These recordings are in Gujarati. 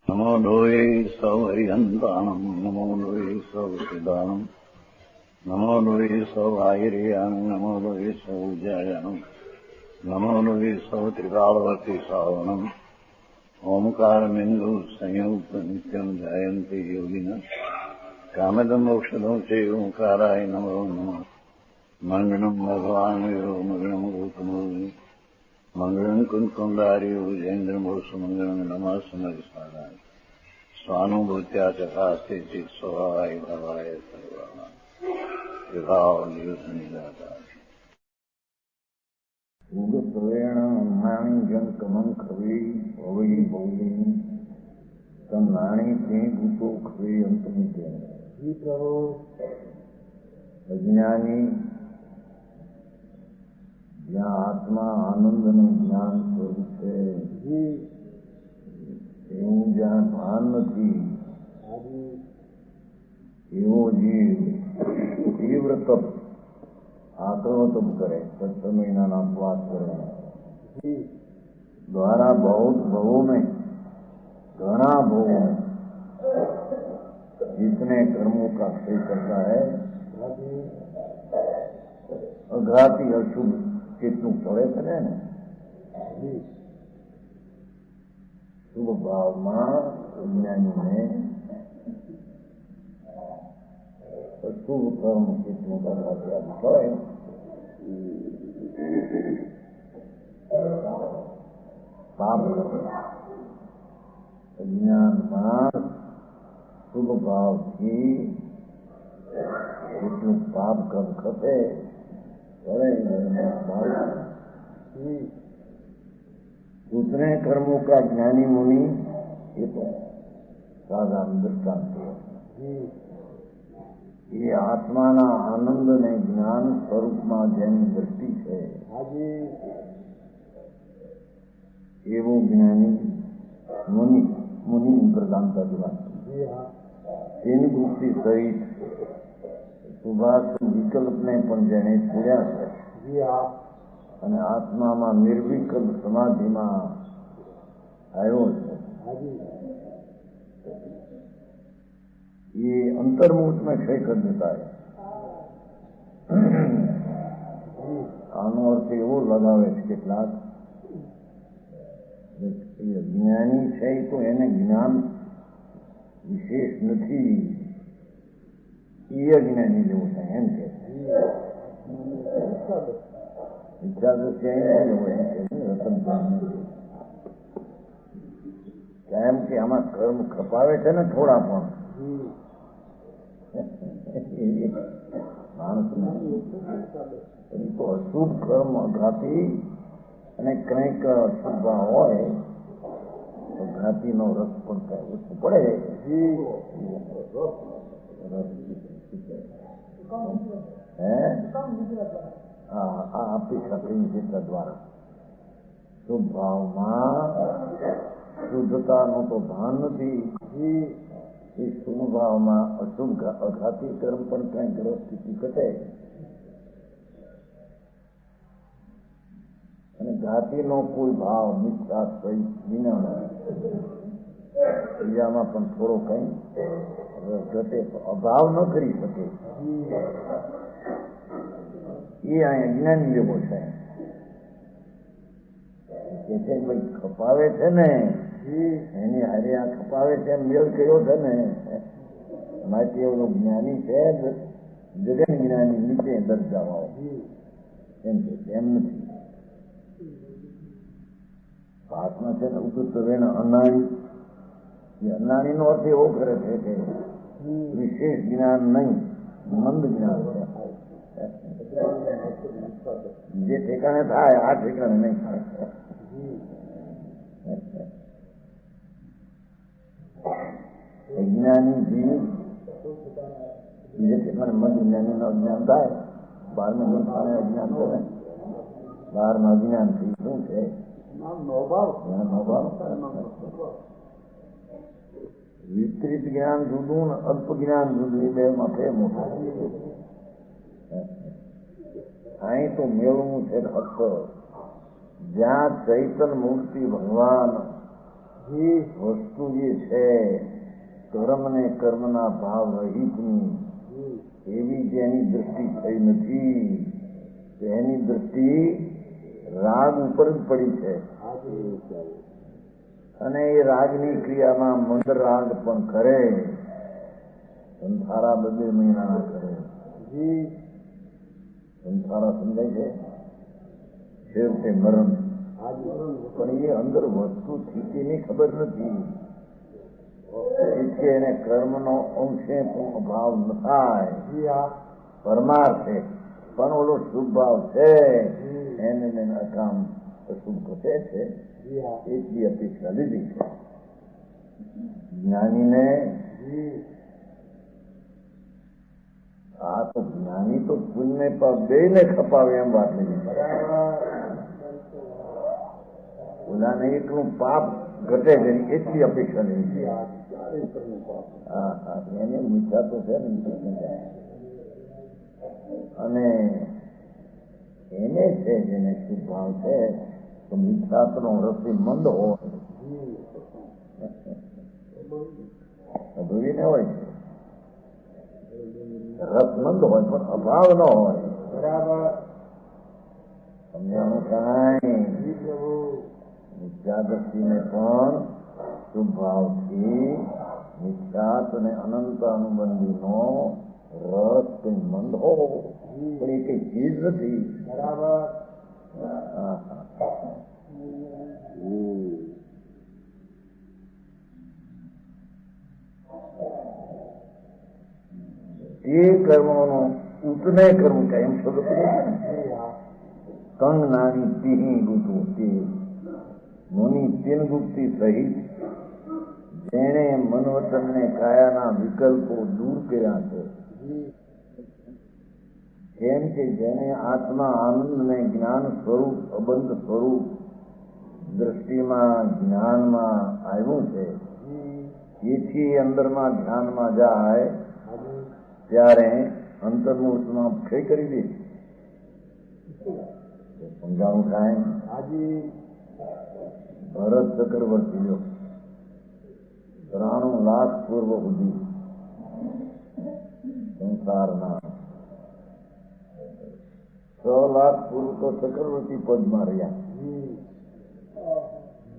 નમો લોહે સૌ હરિહંતાણમ નમો લોહે સૌ સિદ્ધાણમ નમો લોહે સૌ આહિર્યાણમ નમો લોહે સૌ જયાણમ નમો લોહે સૌ ત્રિકાળવતી શ્રાવણમ ઓમકારમિંદુ સંયુક્ત નિત્યમ જયંતિ યોગિન કામદમ મોક્ષદો છે ઓંકારાય નમો નમઃ મંગળમ ભગવાન વીરો મંગળમ ગૌતમો મંગળમ કુંકુંડાર્યો જૈન્દ્રમો સુમંગળમ નમઃ સમર્થાય સ્વાનુભૂત્યા ચકાસ્તે ચિત સ્વભાવાય ભવાય સર્વાના વિભાવ નિદાતા ઉગપ્રવેણ નાણી જંકમં ખવે ભવઈ ભવઈ તમ નાણી તે ભૂતો ખવે અંતમ તે અજ્ઞાની જ્યાં આત્મા આનંદ અને જ્ઞાન સ્વરૂપ છે એવું જ્યાં ભાન નથી એવો જીવ તીવ્ર તપ આકરો તપ કરે, 7 મહિનાના ઉપવાસ કરે, દ્વારા बहुत भवों में घना भवों में जितने कर्मों का क्षय करता है अघाती अशुभ કેટલું ફળે કરે ને શુભ ભાવમાં જ્ઞાનીને અશુભ કર્મ કેટલું કરવાથી ફળે પાપ અજ્ઞાનમાં શુભ ભાવથી કેટલું પાપ કર્મ ખપે दूसरे कर्मों का ज्ञानी मुनि ये तो साधारण दृष्टांत है। ये आत्माना आनंद ने ज्ञान स्वरूपમાં જેની દ્રષ્ટિ છે એવો જ્ઞાની મુનિ પ્રધાનતાની વાત તેની દૃષ્ટિ સહિત સુભાષ વિકલ્પને પણ જેને છોડ્યા છે અને આત્મામાં નિર્વિકલ્પ સમાધિમાં આવ્યો છે ये अंतर्मुख में क्षय कर देता है। આનો અર્થ એવો લગાવે છે કેટલાક જ્ઞાની છે તો એને જ્ઞાન વિશેષ નથી, એ અજ્ઞાની જેવું છે એમ કે ઈચ્છા દ્રષ્ટિ રતન કેમ કે આમાં કર્મ ખપાવે છે ને થોડા પણ માણસને તો અશુભ કર્મ અઘાતી અને કંઈક અશુભ હોય તો ઘાતીનો રસ પણ કઈ ઓછું પડે આપી શકીએ ચિત્ર દ્વારા શુભ ભાવમાં શુદ્ધતાનો તો ભાન નથી, એ શુભ ભાવમાં અશુભ અઘાતી કર્મ પણ કંઈક સ્થિતિ ઘટે અને ઘાતીનો કોઈ ભાવ નિશ્વાસ વિના બીજામાં પણ થોડો કઈ ઘટે અભાવ ન કરી શકે એ અહીંયા જ્ઞાની જેવો છે કે છે ભાઈ ખપાવે છે ને એની હારે આ ખપાવે છે મેળ કર્યો છે ને માટે એવો જ્ઞાની છે જગન જ્ઞાની નીચે દર્જાવાઓ એમ કે એમ નથી. પાઠમાં છે ને ઉગત વેણ અનાળી, એ અનાળીનો અર્થ એવો કરે છે કે વિશેષ જ્ઞાન નહીં, મંદ જ્ઞાન છે, જે ઠેકાણે થાય આ ઠેકાણે નહીં થાય. અજ્ઞાની જીવ બીજે ઠેકાણે મદ જ્ઞાની નો અજ્ઞાન થાય, 12મા ગુણસ્થાને અજ્ઞાન કરે, 12મા અજ્ઞાન થી શું છે વિપરીત જ્ઞાન જુદું ને અલ્પ જ્ઞાન જુદું, એ બે માટે મોટા. અહીં તો મેળવું છે ફક્ત જ્યાં ચૈતન મૂર્તિ ભગવાન વસ્તુ જે છે કર્મ ને કર્મના ભાવ રહિતની એવી જેની દૃષ્ટિ થઈ નથી તેની દૃષ્ટિ રાગ ઉપર જ પડી છે અને એ રાગની ક્રિયામાં મંદ રાગ પણ કરે સંસારા 2 મહિનાના કરે સંસારા સમજાય છે છેવટે મરણ પણ એ અંદર વસ્તુ સ્થિતિની ખબર નથી એટલે એને કર્મનો અંશે પણ અભાવ ન થાય પરમાર્થે પણ ઓલો શુભ ભાવ છે એને અકામ અશુભ ઘટે છે એટલી અપેક્ષા લીધી છે જ્ઞાનીને આ તો જ્ઞાની તો પુણ્ય બે ને ખપાવે એમ વાત લીધી ઓલાને એકનું પાપ ઘટે છે એટલી અપેક્ષા લીધી છે એને મીઠા તો છે ને અને એને છે જેને શુભ ભાવ છે તો મીઠાતનો રસી મંદ હોય અભૂવીને હોય છે રસમંદ હોય પણ અભાવ ન હોય બરાબર સમજાનું કાંઈ મિથ્યા દ્રષ્ટિને પણ શુભ ભાવથી મિથ્યાત અને અનંત અનુબંધીનો રસ કઈ મંદ હો પણ એ કઈ ચીજ નથી બરાબર એ કર્મોનો ઉતને કરવું છે એમ શબ્દ કંગ નાની તિહી ગુતું તે મુનિ તીન ગુપ્તિ સહિત જેણે મનવતનને કાયાના વિકલ્પો દૂર કર્યા છે કેમ કે જેને આત્મા આનંદને જ્ઞાન સ્વરૂપ અબંધ સ્વરૂપ દ્રષ્ટિમાં જ્ઞાનમાં આવ્યું છે એથી અંદરમાં ધ્યાનમાં જાય ત્યારે અંતર્મુહૂર્તમાં ક્ષય કરી દે સમજાવું કાંઈ ભરત ચક્રવર્તી 93 લાખ પૂર્વ સુધી સંસારના 6 લાખ પૂર્વ તો ચક્રવર્તી પદમાં રહ્યા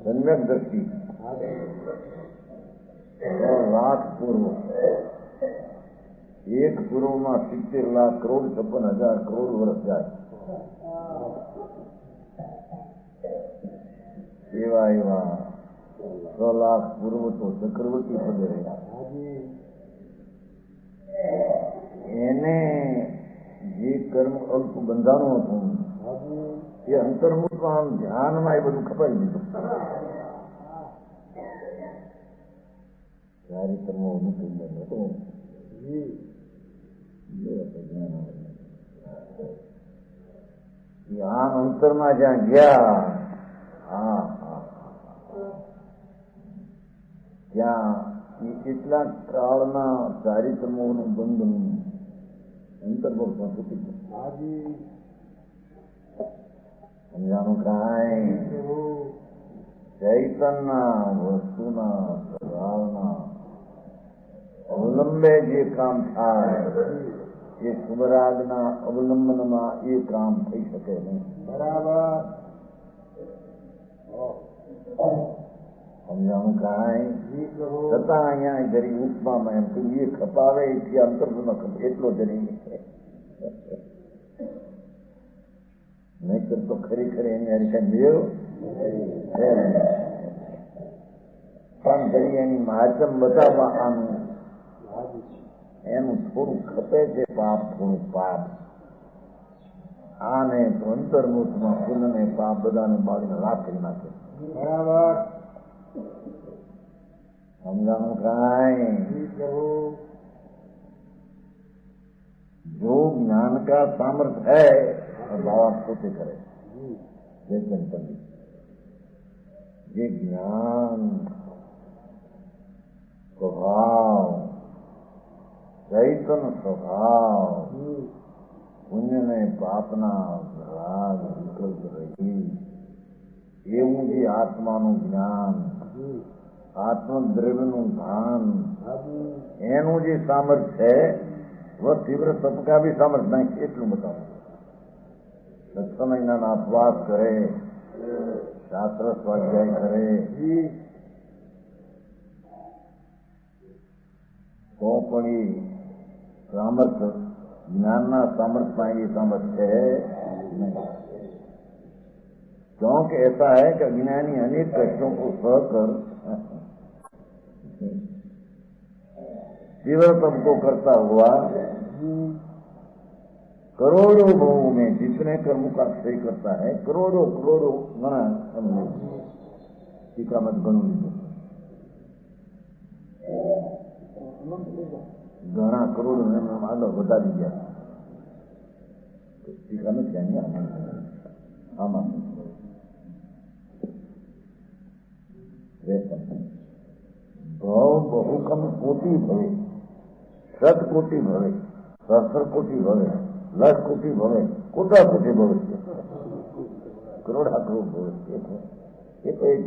સમ્યક દ્રષ્ટિ 6 લાખ પૂર્વ એક પૂર્વમાં 70 લાખ કરોડ 56,000 કરોડ વર્ષ જાય એવા એવા 6 લાખ પૂર્વ તો ચક્રવર્તી પદે રહ્યા એને જે કર્મ અલ્પ બંધાણું હતું એ અંતર્મુખમાં ધ્યાનમાં એ બધું ખપાઈ દીધું સારી કર્મો અનુકૂળ હતું આમ અંતરમાં જ્યાં ગયા ત્યાં કેટલા કાળના ચારિત્રમોનું બંધન અંતર્ભોગમાં તૂટી ગયું સમજાનું કાંઈ ચૈતનના વસ્તુના સ્વભાવના અવલંબે જે કામ થાય એ શુભરાગના અવલંબનમાં એ કામ થઈ શકે નહીં બરાબર સમજાવું કાંઈ છતાં અહીંયા જરી ઉપમામાં એમ કે એ ખપાવે એટલી અંતર્ભમાં ખપે એટલો જરી નહીતર તો ખરેખર એની હારી કઈ મેળ પણ જરી એની માધ્યમ બતાવવા આનું એનું થોડું ખપે છે પાપ થોડું પાપ આને અંતર્મુખમાં પુનઃ પાપ બધાને બાળીને રાખ કરી નાખે બરાબર સમજાનું કાંઈ जो ज्ञान का सामर्थ्य है भाव पोते करे लेकिन पंडित ये ज्ञान स्वभाव चैतन स्वभाव पुण्य ने पापना राग विकल्प रही એવું જે આત્માનું જ્ઞાન આત્મદ્રવ્યનું ભાન એનું જે સામર્થ્ય છે वो तीव्र तप का भी सामर्थ्य नहीं એટલું બતાવું. 6 મહિનાના અપવાસ કરે, શાસ્ત્ર સ્વાધ્યાય કરે તો પણ એ સામર્થ્ય જ્ઞાનના सामर्थ्य ये सामर्थ्य है नहीं. क्योंकि ऐसा है कि अज्ञानी अनेक कष्टों को सहकर तीव्र तप को करता हुआ करोड़ों भावों में जितने कर्मों का क्षय करता है, करोड़ों करोड़ों गणा टीका मत गणु घना करोड़ों ने आगे बता दिया टीका में क्या आमा भाव बहुकम कोटि भवे, 100 कोटि भवे, सहस्र कोटि भवे, लाख कोटि भवे, कोटा कोटि भवे, करोड़ा करोड़ भवे. ये तो एक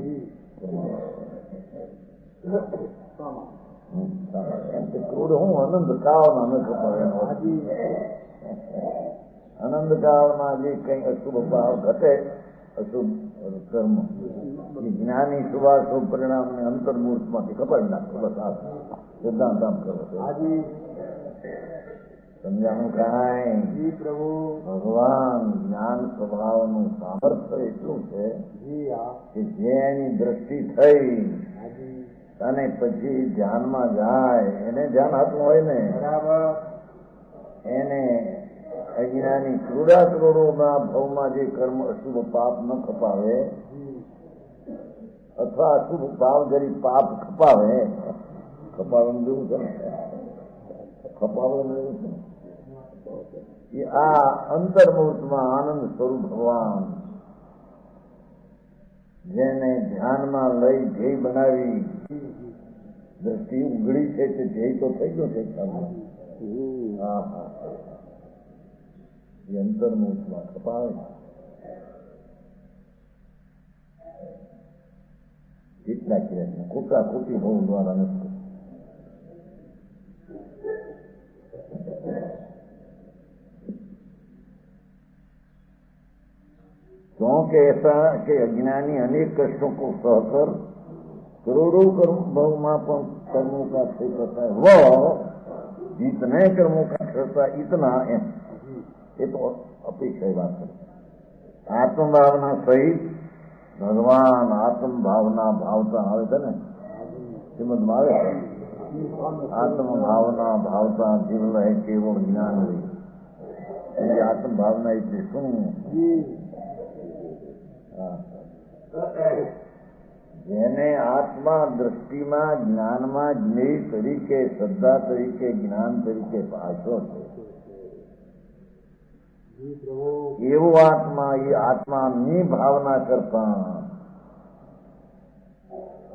करोड़ हूँ आनंद काव आनंद काव जे कई अशुभ भाव घटे अशुभ कर्म ज्ञानी शुभाशुभ परिणाम ने अंतर्मूर्त में कपाई नाखो. बस आप सिद्धांत आम करो समझाणु कहाय प्रभु भगवान ज्ञान स्वभावનું સામર્થ્ય એટલું છે કે જેની દ્રષ્ટિ થઈ અને પછી ધ્યાનમાં જાય એને ધ્યાન હાથમાં હોય ને બરાબર એને અજ્ઞાની ક્રૂડા કરોડોના ભાવમાં જે કર્મ અશુભ પાપ ન ખપાવે અથવા અશુભ ભાવ જરી પાપ ખપાવે ખપાવવાનું જેવું છે ને ખપાવવાનું જેવું છે એ આ અંતર્મુહૂર્તમાં આનંદ સ્વરૂપ ભગવાન જેને ધ્યાનમાં લઈ ધ્યેય બનાવી દ્રષ્ટિ ઉઘડી છે તે ધ્યેય તો થઈ ગયો છે. હા હા એ અંતર્મુહૂર્તમાં ખપાવે કેટલા ક્રિયા ખોટા ખોટી ભાવ દ્વારા નથી. क्योंकि ऐसा कि अज्ञानी अनेक कष्टों को सहकर करोड़ों कर्मों का क्षय करता है, वह जितने कर्मों का करता है इतना ये तो अपेक्षा बात है. आत्म भावना सहित भगवान आत्म भावना भावता आवे थे ने श्रीमद में आवे आत्म भावना भावता जीवन है केवल ज्ञान हुई. आत्म भावना इतनी सुन જેને આત્મા દ્રષ્ટિમાં જ્ઞાનમાં જ્ઞેય તરીકે શ્રદ્ધા તરીકે જ્ઞાન તરીકે ભાષો છે એવો આત્મા એ આત્માની ભાવના કરતા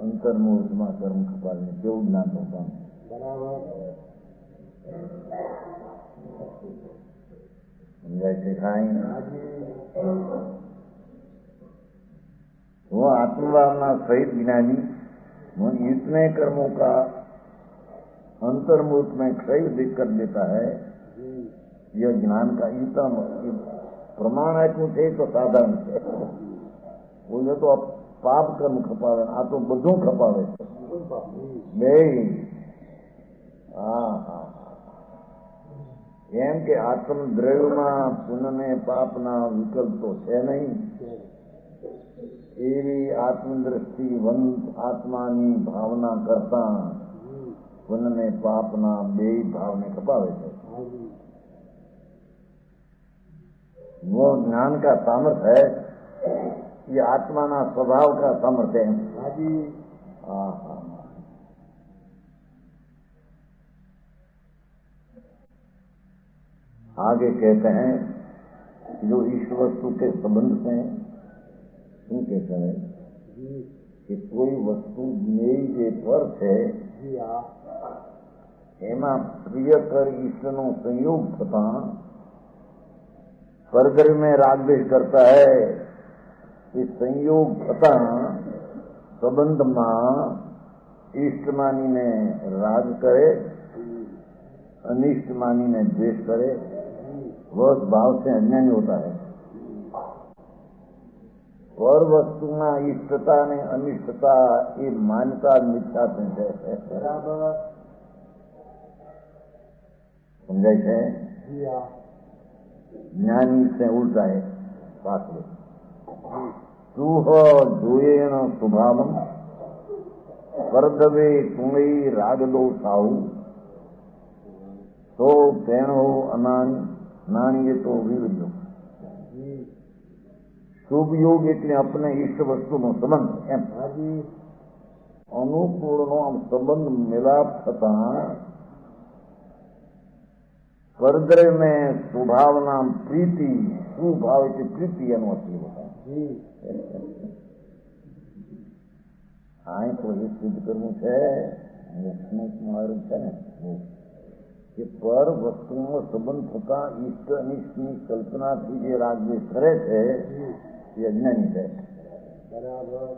અંતર્મુહૂર્તમાં કર્મ ખપાવીને કેવું જ્ઞાન થતા સમજાય છે કાંઈ वो आत्मभावना सहित ज्ञानी इतने कर्मों का अंतर्मुहूर्त में क्षय कर देता है. यह ज्ञान का इतना प्रमाण है कुछ है तो साधारण है. बोले तो पाप कर्म खपावे आ तो બધું ખપાવે બે. હા હા એમ કે આત્મદ્રવ્યમાં પુણ્ય પાપના વિકલ્પ તો છે નહીં. એવી આત્મદ્રષ્ટિવંત આત્માની ભાવના કરતા પુણ્ય પાપના બે ભાવને ખપાવે છે. वो ज्ञान का सामर्थ्य है, ये आत्माना स्वभाव का सामर्थ्य है. आगे कहते हैं जो ईश्वर वस्तु के संबंध से શું કહેતા હોય કે કોઈ વસ્તુ જ્ઞેય જે પર છે એમાં પ્રિયકર ઈશ્વરનો સંયોગ થતા परगर में राग द्वेष करता है, इस संयोग थता સંબંધમાં ઈષ્ટ માનીને રાગ કરે, अनिष्ट मानीने द्वेष करे, वह भाव से अज्ञानी होता है। पर वस्तुना इष्टता ने अनिष्टता ये मान्यता मिथ्या है। समझाय है? ज्ञानी से उल्टा है शास्त्र। सुह जोयेण स्वभावम परदवे कुंगई रागदो साहू तो तेणो अनाणी नाणी तो विरुद्ध योग। शुभ योग એટલે આપણે ઈષ્ટ વસ્તુનો સંબંધ એમ અનુકૂળનો આમ સંબંધ મિલાપ થતા પરદ્રવ્યને સ્વભાવના પ્રીતિ સુભાવ એટલે પ્રીતિ એનો અર્થ હોતા હા તો એ સિદ્ધ કરવું છે મોક્ષનું માર્ગ છે ને કે પર વસ્તુનો સંબંધ થતા ઈષ્ટ અનિષ્ટની કલ્પનાથી જે રાગદ્વેષ કરે છે એ અજ્ઞાની છે. બરાબર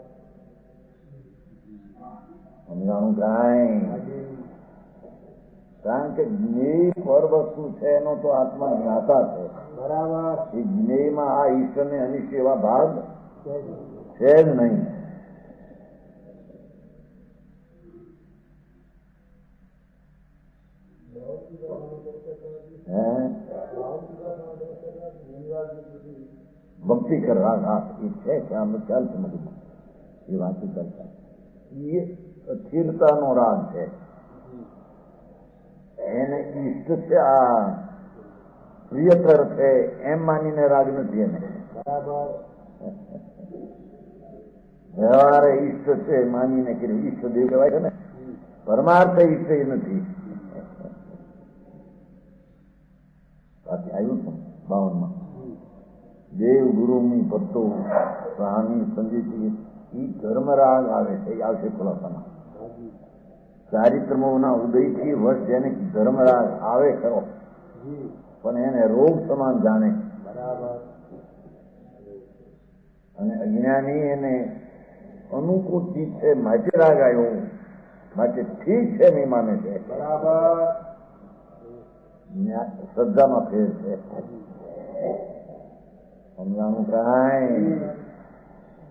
સમજાણું કાંઈ? કારણ કે જ્ઞેય પર વસ્તુ છે એનો તો આત્મા જ્ઞાતા છે. બરાબર. એ જ્ઞેયમાં આ ઈષ્ટ અને અનિષ્ટ એવા ભાગ છે જ નહીં. ભક્તિ કરવા રાગ એ છે કે આમ ખ્યાલ છે મગજમાં એ વાંચી કરતા એ અસ્થિરતાનો રાગ છે. એને ઈષ્ટ છે આ પ્રિયકર છે એમ માનીને રાગ નથી એને. બરાબર. વ્યવહારે ઈષ્ટ છે માનીને કે ઈષ્ટ દેવ કહેવાય છે ને પરમાર્થ ઈષ્ટ એ નથી. બાકી આવ્યું છે 52માં દેવ ગુરુની ભક્તો કહાની સંગીતી એ ધર્મરાગ આવે છે એ આવશે ખુલાસામાં. ચારિત્રમોના ઉદયથી વર્ષ જેને ધર્મરાગ આવે ખરો પણ એને રોગ સમાન જાણે. બરાબર. અને અજ્ઞાની એને અનુકૂળ ચીજ છે માટે રાગ આવ્યો માટે ઠીક છે નહીં માને છે. બરાબર. શ્રદ્ધામાં ફેર છે. સમજાણું કાંઈ?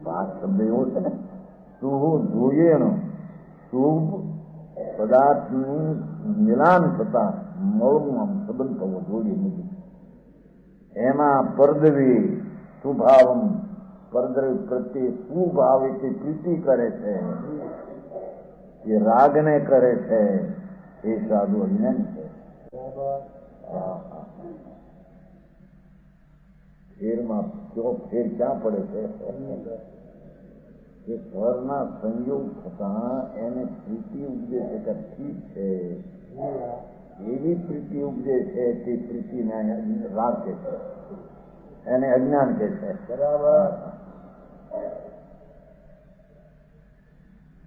વાત શબ્દ એવો છે ને શુભ જોઈએ શુભ પદાર્થનું મિલાન થતા મળવું આમ સંબંધ થવો જોઈએ નથી. એમાં પરદવી સુભાવમ પરદ્રવ્ય પ્રત્યે સુભાવ એટલે પ્રીતિ કરે છે એ રાગને કરે છે એ સાધુ અજ્ઞાની છે. ફેરમાં કયો ફેર ક્યાં પડે છે કે ઘરના સંયોગ થતા એને પ્રીતિ ઉપજે છે કે ઠીક છે એવી પ્રીતિ ઉપજે છે તે પ્રીતિને રાગ કે છે એને અજ્ઞાન કે છે. બરાબર.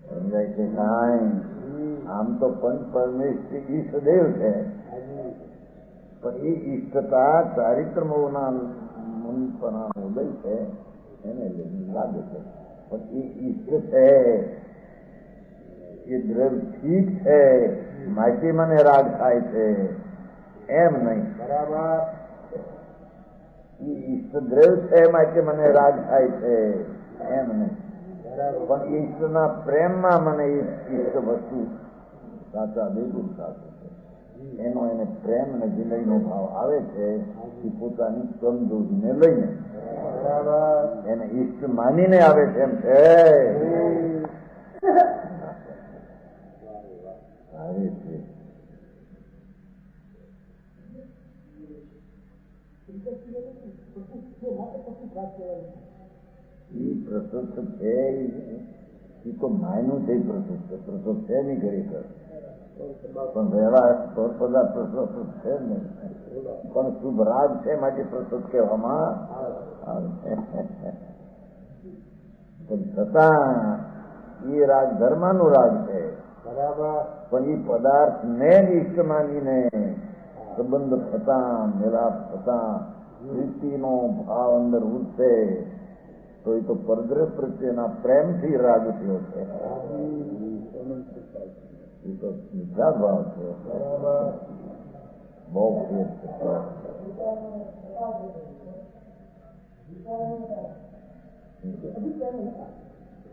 સમજાય છે કાંઈ? આમ તો પંચ પરમેશ્વર ઈષ્ટદેવ છે પણ એ ઈષ્ટતા ચારિત્રમોના મુનિપના ઉદય છે એને લાગે છે પણ એ ઈષ્ટ છે એ દ્રવ્ય ઠીક છે માટે મને રાગ થાય છે એમ નહીં. બરાબર. એ ઈષ્ટ દ્રવ્ય છે માટે મને રાગ થાય છે એમ નહીં. પણ ઈષ્ટના પ્રેમમાં મને ઈષ્ટ વસ્તુ સાચા બિલકુલ સાચું છે એનો એને પ્રેમ અને વિનયનો ભાવ આવે છે એ પોતાની કમજોરીને લઈને એને ઈષ્ટ માનીને આવે છે એમ છે. આવે છે એ પ્રસુત છે એ તો માયનું છે પ્રસુત છે નહીં ખરેખર પણ વ્યવહાર પદાર્થ પ્રસુત છે નહીં પણ શુભ રાગ છે માટે પ્રસુત કહેવામાં આવે પણ છતાં એ રાગ ધર્માનું રાગ છે. બરાબર. પણ એ પદાર્થ ને ઈષ્ટ માનીને સંબંધ થતા મેલાપ થતા પ્રીતિનો ભાવ અંદર ઉઠશે તો એ તો પરદ્રવ્ય પ્રત્યેના પ્રેમથી રાગ થયો છે. એ તો મિથ્યા ભાવ છે. બહુ ફેર છે.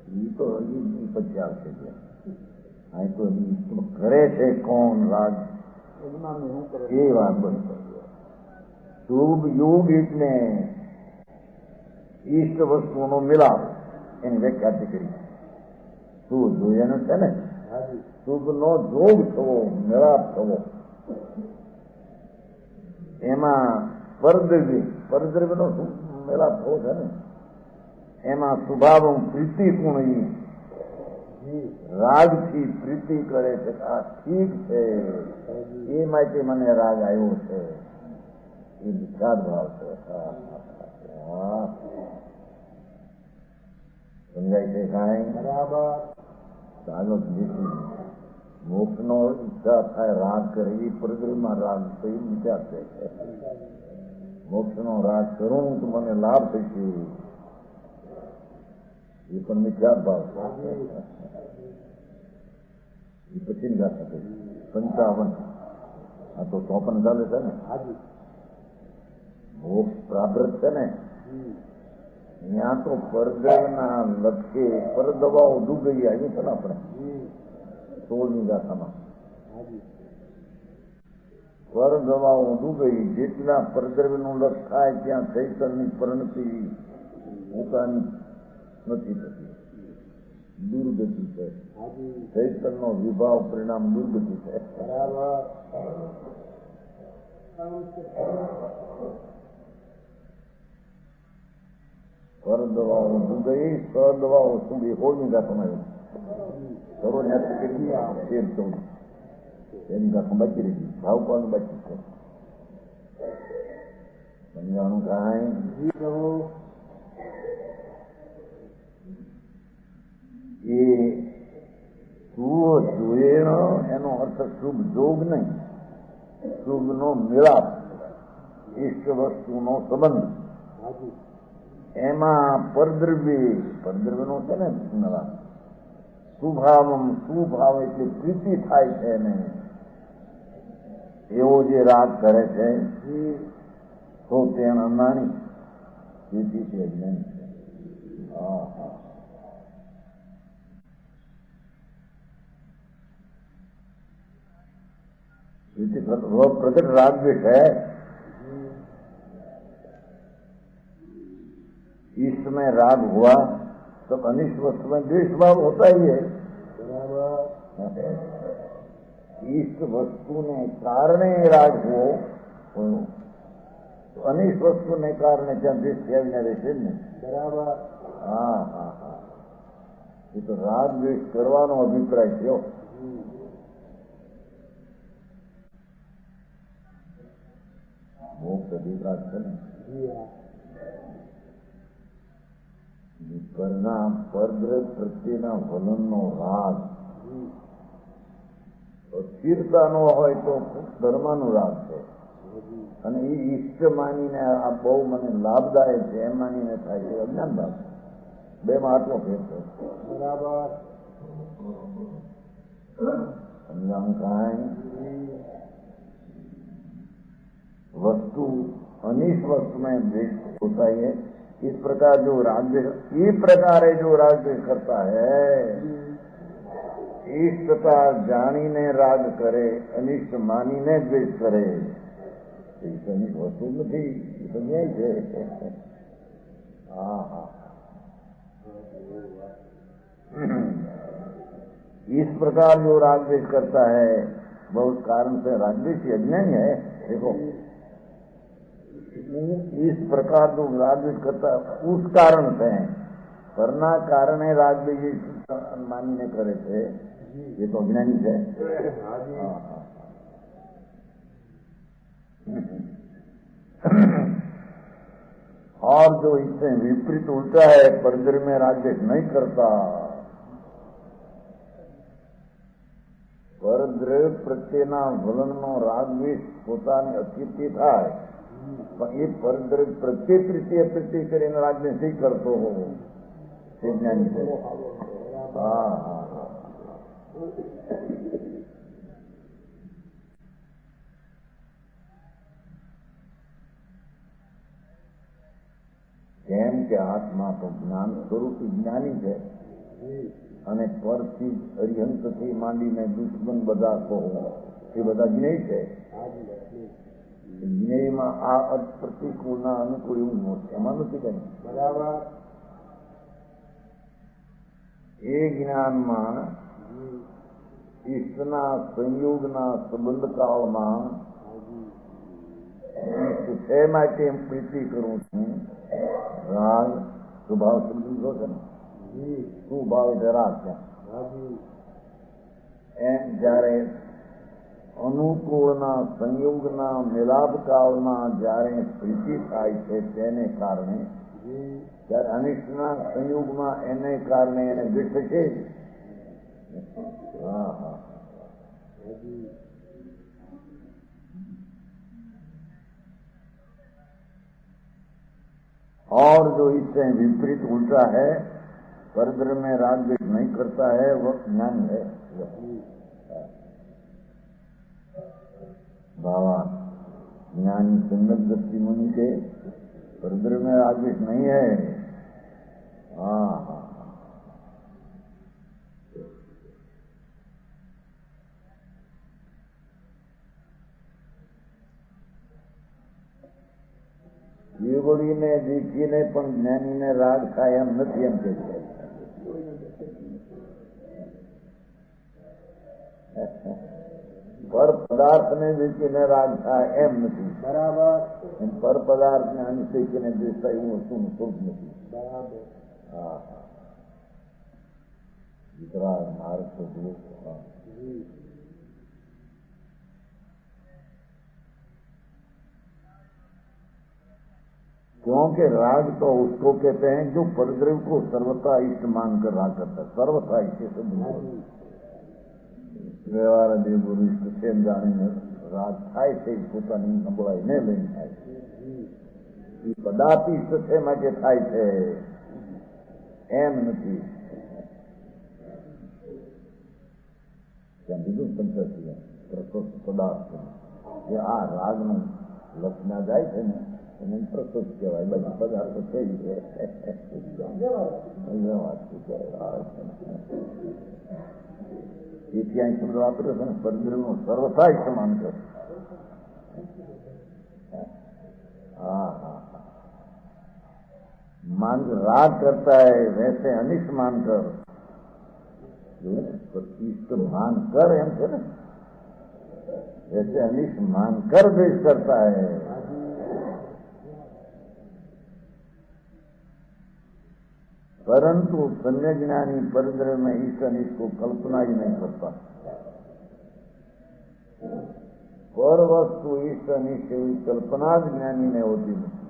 એ તો હજી પછી આવશે. અહીં તો કરે છે કોણ રાગ એ વાત બની. શુભ યોગ એટલે ઈષ્ટ વસ્તુનો મિલાપ એની વ્યાખ્યા કરી. શું જોયેલું છે ને, શુભ નો જોગ થવો, મિલાપ થવો, એમાં પરદ્રવ્ય નો મિલાપ થવો છે ને, એમાં સ્વભાવ પ્રીતિ ગુણ રાગથી પ્રીતિ કરે છે. આ ઠીક છે, એ માટે મને રાગ આવ્યો છે. એ વિચાર ભાવ છે. સમજાય છે કાંઈ? બરાબર. ચાલો મોક્ષ નો ઈચ્છા થાય રાગ કરે, એ પરદ્રવ્યમાં રાગ તો એ વિચાર છે. મોક્ષ નો રાગ કરું તો મને લાભ થશે, એ પણ મિથ્યા ભાવ છે. એ પછી ગાતા 55. આ તો 54 ચાલે છે ને. મોક્ષ પ્રાપ્ત છે ને, ત્યાં તો પરદ્રવ્યના લટકે પર દવાઓ ડૂબી આવી છે ને. આપણે 16મી ગાથામાં પર દવાઓ ડૂબી, જેટલા પરદ્રવ્યનું લક્ષ થાય ત્યાં ચૈતનની પરિણતિ પોતાની નથી થતી, દુર્ગતિ છે. ચૈતનનો વિભાવ પરિણામ દુર્ગતિ છે. પર દવાઓ ડૂબી, સદવાઓ સુધી 16મી ગાથામાં કરો કેટલી 13-14 એની ગાથા બાકી રહી. ભાવ પણ બાકી છે. સમજાણું કાંઈ? એ શુભ જોઈએ એનો અર્થ શુભ જોગ નહીં, શુભ નો મિલાપ, ઈષ્ટ વસ્તુનો સંબંધ. એમાં પરદ્રવ્ય નો છે ને મિલાપ. સુભાવ એટલે પ્રીતિ થાય છે ને, એવો જે રાગ કરે છે તો તેના નાની પ્રીતિ છે જ નહીં. प्रकट राग द्वेष है. इष्ट में राग हुआ तो अनिष्ट वस्तु में द्वेष भाव होता ही है. इष्ट वस्तु ने कारणे राग हो तो अनिष्ट वस्तु ने कारणे ત્યાં દ્વેષ થયા રહેશે ને. બરાબર. હા. એ તો રાગ દ્વેષ કરવાનો અભિપ્રાય થયો. મોક્ષ અભિપ્રાય છે ને. પરદ્રવ્ય પ્રત્યેના વલણનો રાગ સ્થિરતાનો હોય તો ધર્મનો રાગ છે, અને એ ઈષ્ટ માનીને આ બહુ મને લાભદાયક છે એમ માનીને થાય છે અજ્ઞાન ભાવ. બેમાં આટલો ફેર છે. બરાબર. સમજાવું કાંઈ? वस्तु अनिष्ट वस्तु में द्वेष होता है. इस प्रकार जो राग इस प्रकार जो राग करता है, इष्टता जानीने राग करे, अनिष्ट मानीने द्वेष करे, अनिष्ट वस्तु नहीं समझाय છે. इस प्रकार जो राग द्वेष करता है बहुत कारण से राग द्वेष अज्ञानी है. देखो इस प्रकार जो राग द्वेष करता है उस कारण से पરના કારણે રાગ દ્વેષ માનીને કરે છે, એ તો અજ્ઞાની છે. और जो इससे विपरीत उल्टा है, परद्रव्य में राग द्वेष नहीं करता, પરદ્રવ્ય પ્રત્યેના વલણનો રાગ દ્વેષ પોતાની અતિથિ થાય પણ એ પરદ્રવ્ય પ્રત્યે પ્રીતિ કરીને રાજને શી કરતો હોવો તે જ્ઞાની છે. હા હા હા. કેમ કે આત્મા તો જ્ઞાન સ્વરૂપ જ્ઞાની છે અને પરથી અરિહંતથી માંડીને દુશ્મન બધા કહો એ બધા જ્ઞેય છે. જ્ઞેયમાં આ અર્થ પ્રતિકૂળના અનુકૂળ એવું એમાં નથી કઈ. બરાબર. એ જ્ઞાનમાં ઈષ્ટના સંયોગના સંબંધકાળમાં છે માટે એમ પ્રીતિ કરું છું. રાગ સ્વભાવ સમજો છે ને, શું ભાવ એટલે રાગ ત્યાં એમ જયારે અનુકૂળના સંયોગના મિલાપકાળમાં જયારે પ્રીતિ થાય છે તેને કારણે ત્યારે અનિષ્ટના સંયોગમાં એને કારણે એને વિષ છે. હા હા. और जो इससे विपरीत उल्टा है, परद्रव्य में राग द्वेष नहीं करता है, वह ज्ञान है. बाबा ज्ञानी संगत दृष्टि मुनि के परद्रव्य में राग द्वेष नहीं है. हाँ हाँ. યોગીને દેખીને પણ જ્ઞાનીને રાગ થાય એમ નથી એમ કે છે. પર પદાર્થને દેખીને રાગ થાય એમ નથી. બરાબર. પર પદાર્થને અનુસરીને દેખતા એવું વસ્તુનું સ્વરૂપ નથી. બરાબર. હા હા. વિતરાગ માર્ગ તો જુઓ. क्योंकि राग तो उसको कहते हैं जो परद्रव्य को सर्वथा इष्ट मानकर राग करता है. सर्वथा इष्ट से व्यवहार देव गुरु इष्ट से जाने राग થાય છે પોતાની નબળાઈને લઈને થાય છે. એ પદાર્થ ઇષ્ટ છે માટે થાય છે એમ નથી. ત્યાં બીજું પંચસ્ય પ્રકૃત પદાર્થ જે આ રાગનું લક્ષના જાય છે ને એને પ્રકૃત કહેવાય. બધા પદાર્થો થઈ છે એ ત્યાં શબ્દ વાપર્યો છે ને પરદ્રવ્યનો સર્વથા સમાન કરે. हाँ हाँ. मान राग करता है वैसे अनिष्ट मानकर इष्ट मानकर एम છે ને वैसे अनिष्ट मानकर द्वेष करता है. परंतु सम्यज्ञानी परद्रव्य में इष्ट अनिष्ट को कल्पना ही नहीं करता. पर वस्तु इष्ट अनिष्ट એવી કલ્પના જ જ્ઞાનીને હોતી નથી.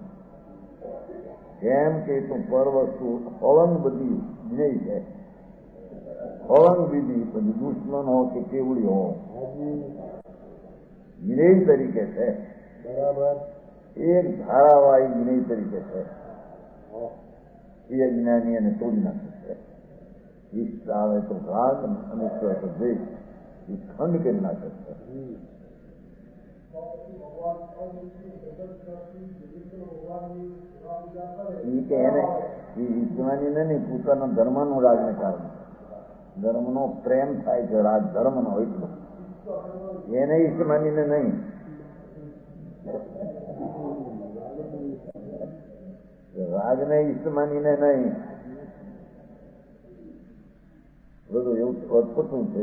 કેમ કે તો પર વસ્તુ ફળંગ બધી જ્ઞેય છે. ફળંગ બીજી પછી દુશ્મન હો કે કેવડી હો જ્ઞેય તરીકે છે. બરાબર. એક ધારાવાહી જ્ઞેય તરીકે છે. એ જ્ઞાની એને તોડી નાખે છે. ઇષ્ટ આવે તો રાગ અનિષ્ટ આવે તો દ્વેષ એ ખંડ કરી નાખે છે. કે એને ઈશ્વરની નહીં પોતાના ધર્મનું રાગને કારણે ધર્મનો પ્રેમ થાય છે. રાગ ધર્મનો એટલો એને ઈષ્ટ માનીને નહીં. રાગને ઈષ્ટ માનીને નહીં. બધું એવું અટપટું છે.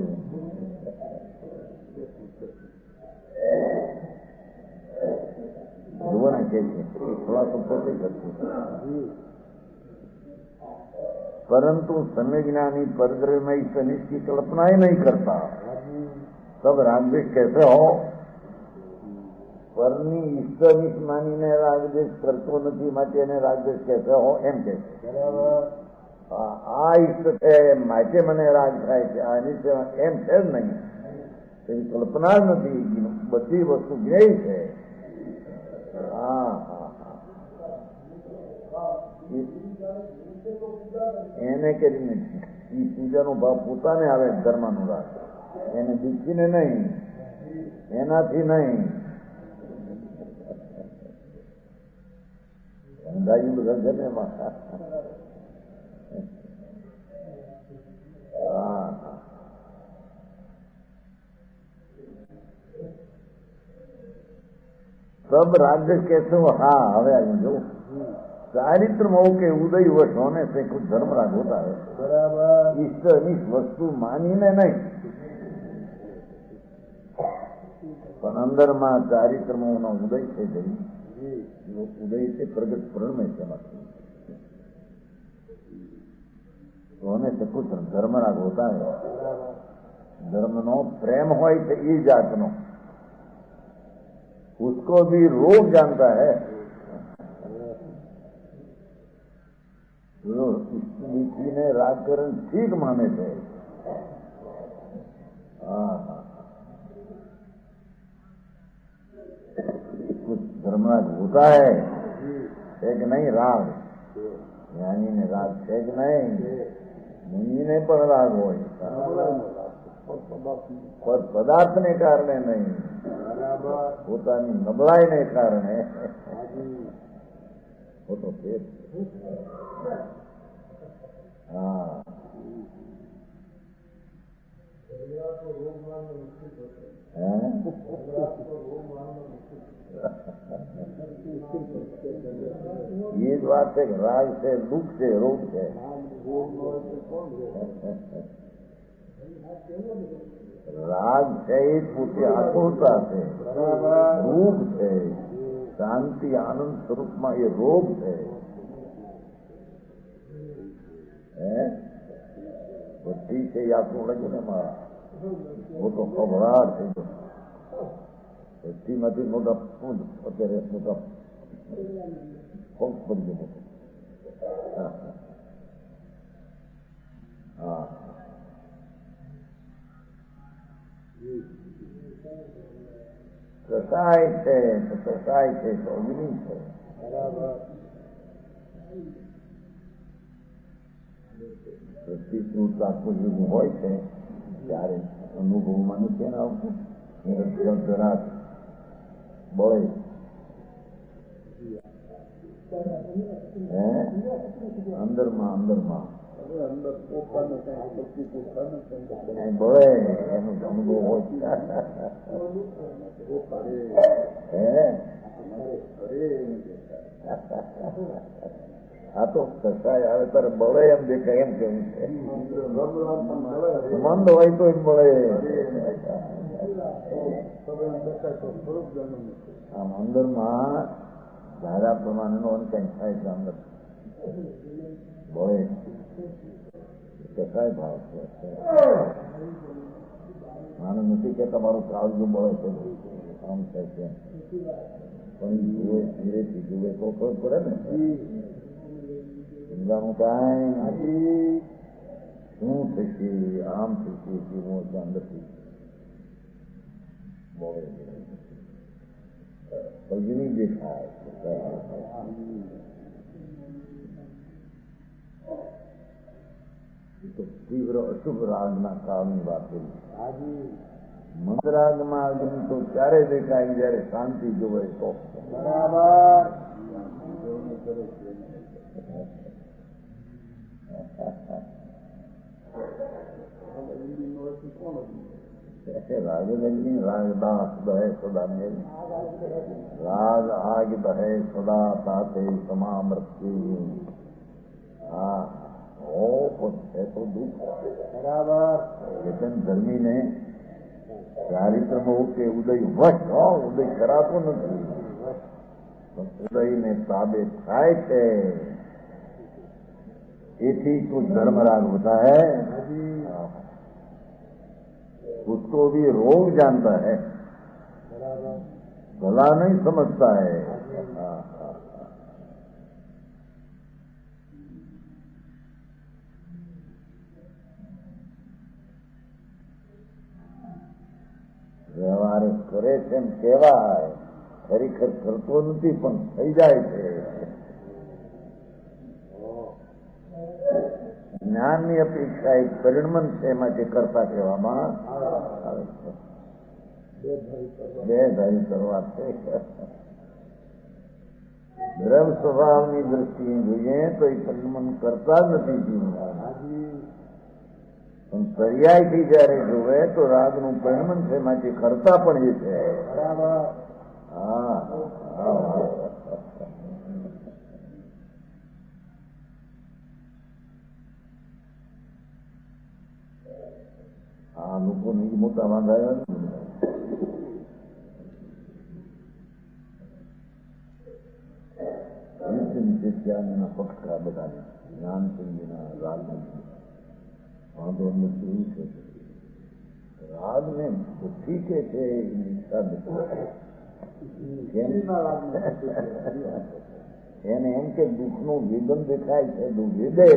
જોવાને કે છે ખુલાસો પોતે કરશે. परंतु सम्यज्ञानी परद्रव्य में इस अनिष्ट की कल्पना ही नहीं करता. तब रागद्वेष कैसे हो? पરની ઈષ્ટ અનિષ્ટ માનીને રાગદ્વેષ કરતો નથી માટે એને રાગદ્વેષ कैसे हो એમ કે છે. આ ઈષ્ટ છે માટે મને રાગ થાય છે, આ અનિષ્ટ એમ છે જ નહીં. એવી કલ્પના જ નથી. બધી વસ્તુ જ્ઞેય છે. હા હા હા એને કરીને એ પૂજાનો ભાવ પોતાને આવે ધર્માનુરાગ, એને દીકરીને નહીં, એનાથી નહીં. અંદાજી બધા છે ને એમાં. હા सब राज्य कैसे हो? हाँ हवे आगे जो चारित्र मोह के उदय वश होने से कुछ धर्म राग होता है. बराबर. इष्ट अनिष्ट वस्तु मानीने नहीं, પણ અંદરમાં ચારિત્ર મોહનો ઉદય થઈ ગઈ. ઉદય से प्रगट प्रणमय समाप्ति होने से कुछ धर्म राग होता है. धर्मનો प्रेम હોય છે એ જાતનો, उसको भी रोग जानता है. स्त्री ने राजकरण ठीक माने थे. हाँ कुछ धर्मराग होता है कि नहीं राग? ज्ञानी ने राग है कि नहीं? मुनि ने પણ રાગ હોય, पर પદાર્થ ને કારણે નહીં, પોતાની નબળાઈને કારણે. वो तो फिर हाँ ये बात है. राग से दुख से रोग है. રાગ છે એ પોતે આતુરતા છે, રૂપ છે, શાંતિ આનંદ સ્વરૂપમાં એ રોગ છે. બધી છે એ આખું લાગ્યું ને એમાં મોટો ખબરાટ થઈ ગયો. બધીમાંથી મોટા અત્યારે મોટા પગ પડી ગયો. હા કસાય છે તો કસાય છે તો અગ્નિ છે. પ્રતિકૃત આત્મજ્ઞ હોય છે ત્યારે અનુભવમાં નથી એને આવતું. જરાક બળે અંદરમાં બળે એનો અનુભવ હોય. આ તો કસાય આવે ત્યારે બળે એમ દેખાય એમ કેવું છે. મંદ હોય તો એમ બળે. આમ અંદરમાં ધારા પ્રમાણેનો કંઈક થાય છે. અંદર બળે કસાય ભાવ છે. માને નથી કે તમારું કાળજું બળે છે આમ થાય છે, પણ જુએ ધીરેથી જુએ તો ખબર પડે ને. ચિંતાનું કાંઈ શું થશે, આમ થશે કેવું અંદરથી બળે અગ્નિ દેખાય. તો તીવ્ર અશુભ રાગના કાળની વાત કરી. મંદરાગમાં અગ્નિ તો ત્યારે દેખાય જયારે શાંતિ જોવે તો. બરાબર. રાગની રાગદાસ દહે સદા મેલ, રાગ આગ દહે સદા તાતે સમા મૃત્યુ. હા ઓ છે તો દુઃખ. બરાબર. લેકિન ધર્મીને ચારિત્રમાં કે ઉદય વશ ઉદય કરાતો નથી, ઉદયને તાબે થાય છે. એથી कुछ धर्म राग होता है, उसको भी रोग जानता है, भला नहीं समझता है. વ્યવહાર કરે છે એમ કહેવાય, ખરેખર કરતો નથી પણ થઈ જાય છે. જ્ઞાનની અપેક્ષા એક પરિણમન છે, માટે કરતા કહેવામાં આવે છે. બે ધારી શરૂઆત છે. દ્રવ સ્વભાવની દ્રષ્ટિએ જોઈએ તો એ પરિણમન કરતા જ નથી જીવતા, પણ પર્યાયથી જયારે જોવે તો રાગનું પરિણમન છે, માટે કરતા પણ એ છે. હા, આ લોકોને મોટા વાંધા નિત્યાનના પક્ષકાર બધા જ્ઞાનચંદના રાગના વાંધો નથી. એવું છે રાગને બુદ્ધિ કે છે એને એમ કે દુઃખનું વેદન દેખાય છે, વેદે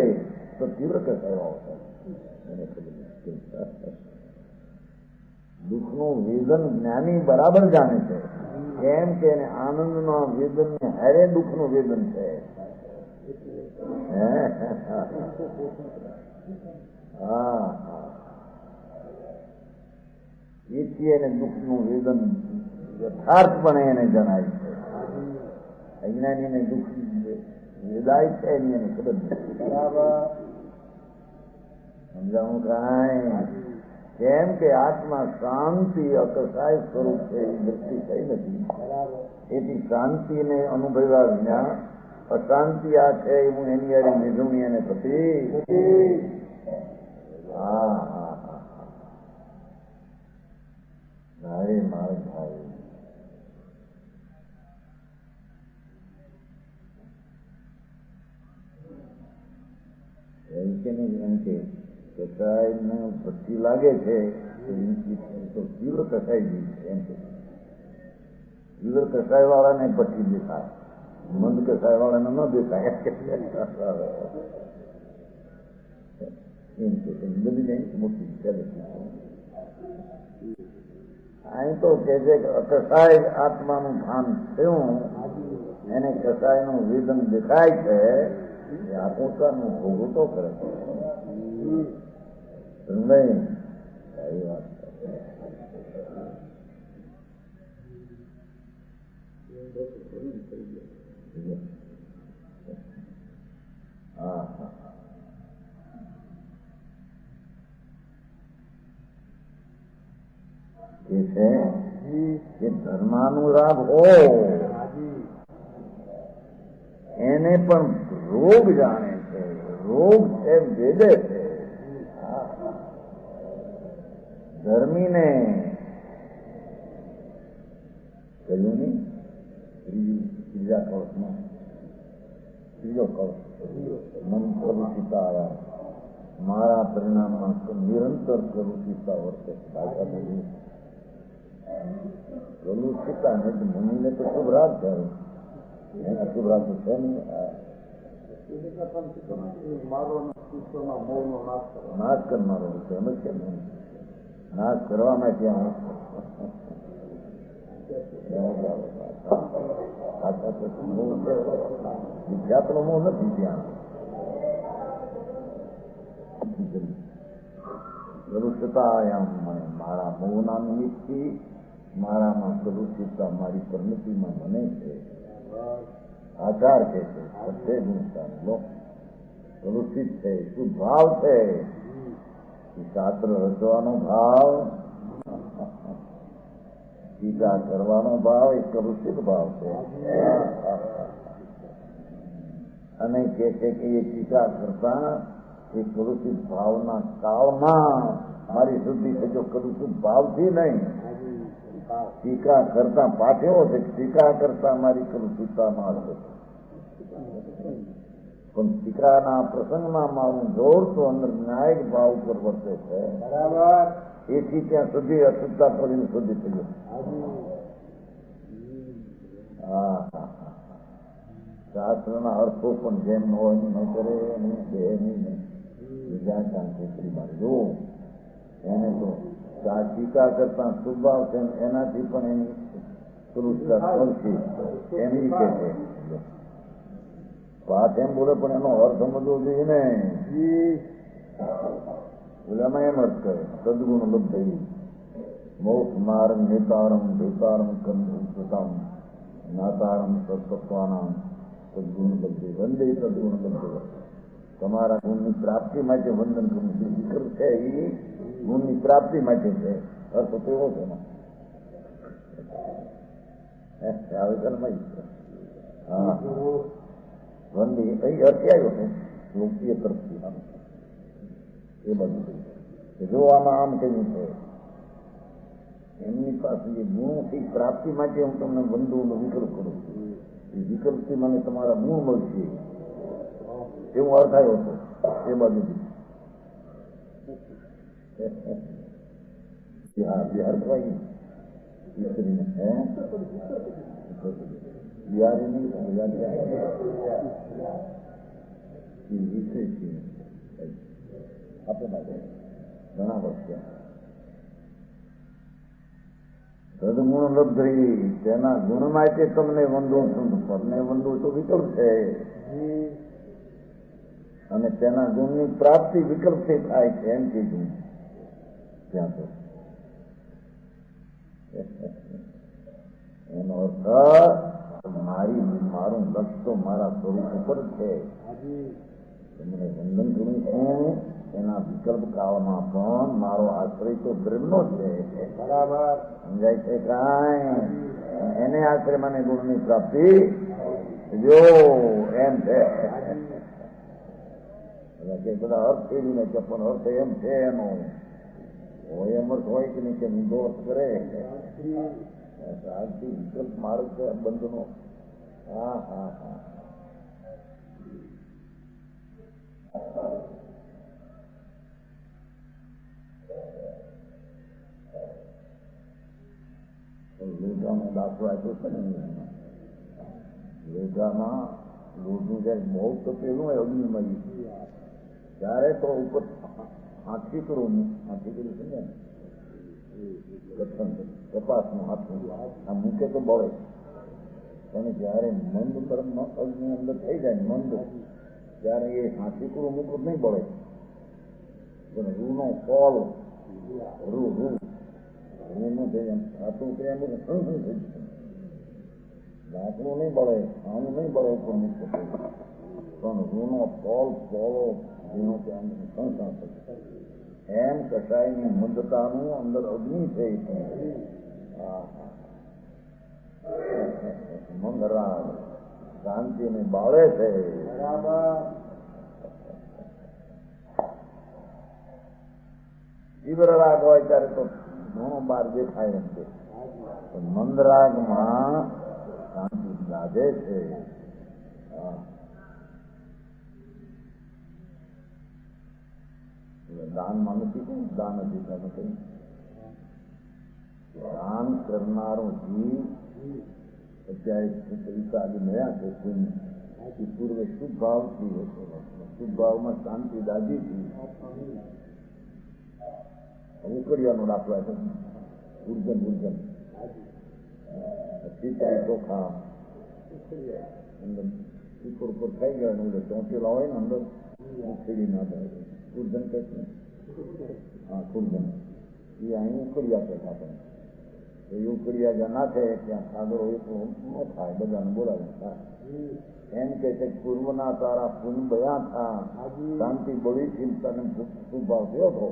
તો તીવ્ર કસાયો એને ખબર દુઃખનું વેદન જ્ઞાની બરાબર જાણે છે, કેમ કે એને આનંદના વેદન ને હારે દુઃખનું વેદન છે. હા, એથી એને દુઃખનું વેદન યથાર્થપણે એને જણાય છે. અજ્ઞાનીને દુઃખ વેદાય છે એની એને ખબર નથી. બરાબર સમજાવું કાંઈ? કેમ કે આત્મા શાંતિ અકસાય સ્વરૂપ છે, એ દ્રષ્ટિ થઈ નથી. એથી શાંતિને અનુભવ્યા વિના અશાંતિ આ છે હું એની યારે નિર્ણય એને થતી. હા હા હા, મારે મારે ભાઈ એમ કે કસાયને ભટ્ટી લાગે છે તો તીવ્ર કસાઈ ગઈ છે. એમ કે તીવ્ર કસાય વાળાને ભટ્ટી દેખાય, મંદ કસાય વાળાને ન દેખાય. એમ કે બધી નહીં મોટી અહીં તો કે છે કે અકસાય આત્માનું ભાન થયું, એને કસાયનું વેદન દેખાય છે, આ પોતાનું ભોગવું તો કરે છે નહીં. સારી વાત. હા હા, એ છે કે ધર્માનુરાગ હોય એને પણ રોગ જાણે છે, રોગ છે વેદે છે. ધર્મીને કહ્યું નહીં ત્રીજા કવચમાં, ત્રીજો કવચ મન કરુષિતા આવ્યા મારા પરિણામમાં નિરંતર કરુષિતા વર્તે. કલુષિતા ને મુનિને તો શુભરાગ થયો, એના શુભરાગ તો છે નહીં. નાશ કરનારો છે એમ જ કેમ નાશ કરવામાં ત્યાં વિદ્યાત્મક મોહ નથી ત્યાં. કલુષિતા મારા મોહના નિમિત્તથી મારામાં કલુષિતા મારી પરિણતિમાં મને છે. આધાર કે છે સત્ય ગુણતા કલુષિત છે, શું ભાવ છે? શાસ્ત્ર રચવાનો ભાવ, ટીકા કરવાનો ભાવ એ કલુષિત ભાવ છે. અને કે છે કે એ ટીકા કરતા એ કલુષિત ભાવના કાળમાં મારી શુદ્ધિ છે. જો કલુષિત ભાવથી નહીં, ટીકા કરતા પાછો છે, ટીકા કરતા મારી કલુષિતતા મારશે. પણ ટીકાના પ્રસંગમાં મારું જોર તો અંદર ન્યાયિક ભાવ ઉપર વર્તે છે. બરાબર. એથી ત્યાં સુધી અશુદ્ધતા કરીને સુધી થઈ ગયું. હા, શાસ્ત્રના અર્થો પણ જેમ હોય ન કરે અને દેહની બીજા શાંતિ મારજો. એને તો ટીકા કરતા શુભાવ છે, એનાથી પણ એની પુરુષ એમ ઈ કે છે વાત એમ બોલે પણ એનો અર્થ સમજવો જોઈએ ને. એમાં એમ અર્થ કરે સદગુણ લબ્ધ મોક્ષ માર્ગ નેતારમ ભેતારમ કંદમ નાતારમ સત્વત્વાનામ સદગુણ લબ્ધ વંદે સદગુણ લબ્ધ. તમારા ગુણની પ્રાપ્તિ માટે વંદન કરવું જે વિકલ્પ છે એ ગુણની પ્રાપ્તિ માટે છે. અર્થ કેવો છે હા વંદી અહીં અર્થ આવ્યો છે લોકપ્રિય તરફથી એ બધું જો આમાં આમ કહ્યું છે એમની પાસે જે ગુણથી પ્રાપ્તિ માટે હું તમને બંધુનો વિકલ્પ કરું છું. એ વિકલ્પથી મને તમારા ગુણ મળશે એવું અર્થ આવ્યો હતો એ બાજુથી. બિહાર ભાઈ દીકરીને બિહારી નહીં આપણે માટે ઘણા વર્ષ સદગુણ લબ્ધ તેના ગુણ માટે તમને વંદો છું. પરને વંદો તો વિકલ્પ છે અને તેના ગુણની પ્રાપ્તિ વિકલ્પથી થાય છે એમ કીધું ત્યાં તો એનો અર્થ મારું લક્ષ્ય તો મારા સ્વરૂપ ઉપર છે. તમને વંદન કરું છું એના વિકલ્પ કાળમાં પણ મારો આશ્રય તો બ્રહ્મનો છે. બરાબર સમજાય છે કાંઈ? એને આશ્રય મને ગુણની પ્રાપ્તિ જો એમ છે. બધા અર્થ એવી કે પણ અર્થ એમ છે એનો હોય એમ અર્થ હોય કે નહીં કે બીજો અર્થ કરે આજથી વિકલ્પ માર્ગ છે બંધનો. હા હા હા લોઢાનો દાખલો આપ્યો છે ને લોઢામાં લોઢું જયારે બહુ તો પેલું હોય અગ્નિમય ત્યારે તો ઉપર હાથી કરું સમજે ને કપાસનું હાથું આ મૂકે તો બળે પણ જયારે મંદ તરફ અગ્નિ અંદર થઈ જાય મંદ ત્યારે એ હાથી કરું મૂકવું નહીં બળે પણ રૂનો કોલ રૂ રૂનું થઈ એમ ખાતું કે એમ થઈ જાય લાકડું નહીં બળે આનું નહીં બળે ઉપર મૂકતો પણ રૂનો કોલ પોળો રૂનો ત્યાં સંસાર થશે એમ કસાયની મંદતાનું અંદર અગ્નિ છે. મંગરા શાંતિને બાળે છે. તીવ્ર રાગ હોય ત્યારે તો ઘણો બહાર દેખાય એમ છે મંદરાગમાં શાંતિ લાગે છે. દાનમાં નથી કઈ દાન અધિકાર નથી. દાન કરનારો જીવ અત્યારે પૈસા આજે મળ્યા છે એ પૂર્વે શુભ ભાવથી હતો. શુભ ભાવમાં શાંતિ દાદી હતી. ઉકળિયાનો દાખલો છે ઉર્જન ખીચડી ચોખા અંદર ઉપર ઉપર થઈ ગયા અંદર ચોંટેલા હોય ને અંદર ઉખેડી ના થાય ઉર્જન કહે છે. હા કુર્જન એ અહીં ઉકળિયા કહેતા આપણે એ ઉકળિયા જ્યાં નાખે ત્યાં સાગરો એટલું ન થાય બધાને બોલાવે થાય એમ કે છે પૂર્વના તારા પુન બયા થા શાંતિ બળી ચિંતાને શુભાવ થયો હતો.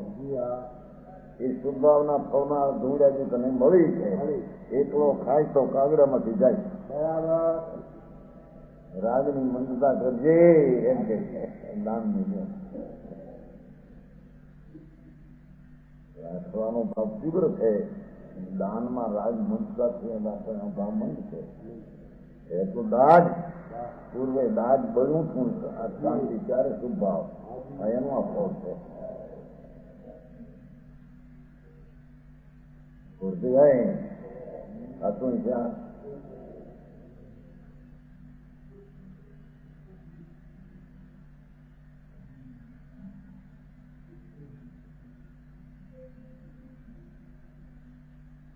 એ શુભાવના ફળના ધૂળ્યા તને મળી છે એટલો ખાય તો કાગડામાંથી જાય. રાગની મંદતા કરજે એમ કે દાનની રાખવાનો ભાવ તીવ્ર છે. દાનમાં રાગ મંદતા છે રાખવાનો ભાવ મંદ છે. એ તો દાજ પૂર્વે દાજ બળ્યું છું શાંતિ ત્યારે શુભ ભાવ એનો આ ફળ છે. હતું ત્યાં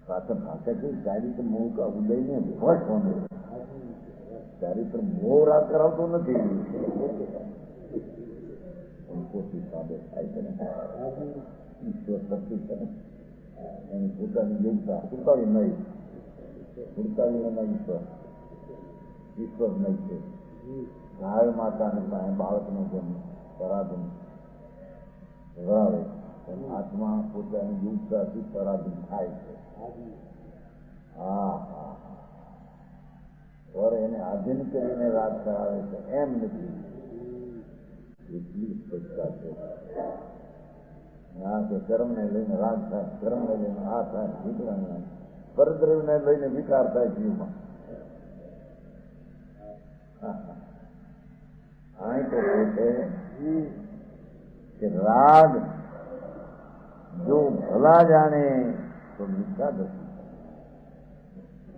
પાછળ ભાષા કે ચારિત્ર મોહ કા ઉદય ને વશ હોને ચારિત્ર મોહ રાગ કરાવતો નથી ઉनको હિસાબે થાય છે ને ઈશ્વર શક્તિ છે ને એની પોતાની યોગ્યતા પૂરતાવી નહીં પૂરતાવીમાં ઈશ્વર નહીં છે ગાય માતાને પાસે બાળકનો જેમ પરાધીન ધરાવે આત્મા પોતાની યોગ્યતાથી પરાધીન થાય છે હા હા પર એને આધીન કરીને રાગ કરાવે છે એમ નથી એટલી સ્પષ્ટતા છે હા કે કર્મને લઈને રાગ થાય કર્મને લઈને આ થાય વિકરણ પરદ્રવ્યને લઈને વિકાર થાય જીવમાં અહીં તો છે કે રાગ જો ભલા જાણે તો મીઠા દસી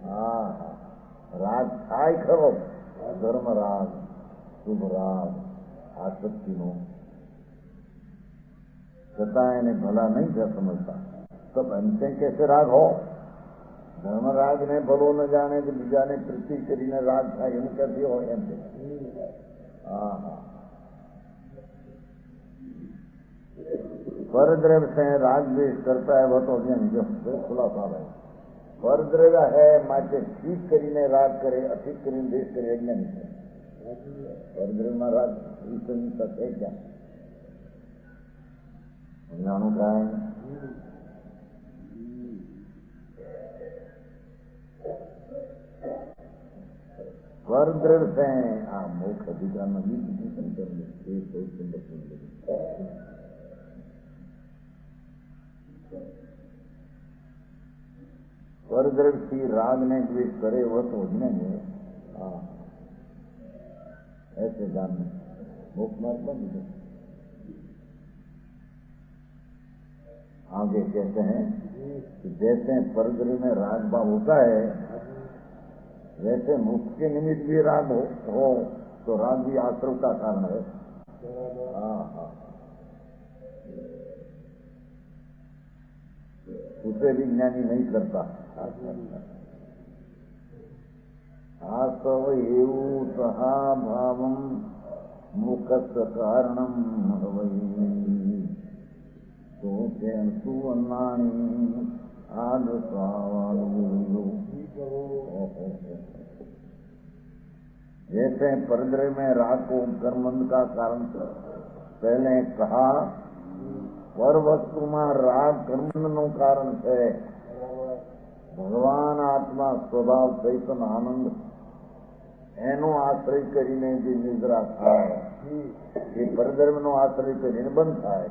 હા રાગ થાય ખરો ધર્મ રાગ શુભ રાગ આસક્તિનો છતાં એને ભલા નહીં સમજતા તો બનતે કેસે રાગ હો ધર્મ રાગ ને ભલો ન જાણે કે બીજાને પ્રીતિ કરીને રાગ થાય એમ ક્યાંથી હોય એમ હા હા परद्रव्य से राग द्वेष करता है वह तो जो खुलासा है परद्रव्य है माटे ठीक करीने राग करे अठीक करीने द्वेष करे अज्ञानी है परद्रव्य में राग ईश्वરની तक है क्या अज्ञानों का है परद्रव्य से आ मोक्ष अधिकार में बीच संकर बहुत सुंदर सुंदर परद्रव्य की राग ने द्वेष करे वह तो अज्ञान है ऐसे जानना मोक्ष मार्ग बन गए आगे कहते हैं कि जैसे परद्रव्य में राग भाव होता है वैसे मोक्ष के निमित्त भी राग हो तो राग भी आश्रव का कारण है हाँ हाँ उसे भी ज्ञानी नहीं करता आसव एवं तहा भावम मुखस्त कारणम तो सुवर्णाणी आद जैसे परद्रव्य में राग को कर्मंद का कारण पहले कहा पर वस्तु में राग कर्म નું કારણ છે ભગવાન આત્મા સ્વભાવ ચૈતન્ય આનંદ એનો આશ્રય કરીને જે નિદ્રા થાય એ પરધર્મનો આશ્રય કરીને બંધ થાય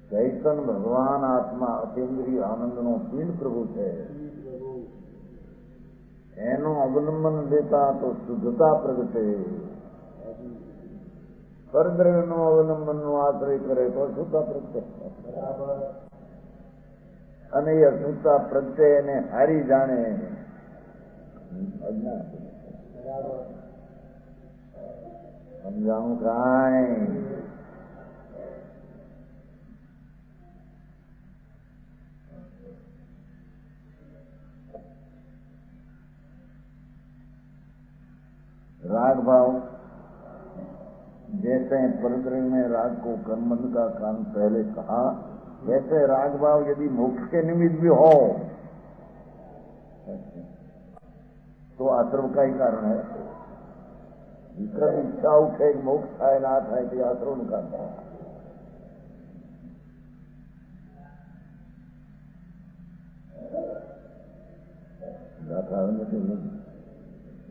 ચૈતન્ય ભગવાન આત્મા અતિન્દ્રિય આનંદનો પીંડ પ્રભુ છે એનું અવલંબન લેતા તો શુદ્ધતા પ્રગટે પરદ્રવ્યનું અવલંબનનો આશ્રય કરે તો શુદ્ધતા પ્રગટે અને એ અશુદ્ધતા પ્રગટે એને હારી જાણે અજ્ઞાન સમજાણું કાંઈ राग भाव जैसे परद्रव्य में राग को कर्मंद का कारण पहले कहा वैसे राग भाव यदि मोक्ष के निमित्त भी हो तो आश्रम का ही कारण है विक्रम इच्छा उठे मोक्ष थाय ना थाय तो आश्रम का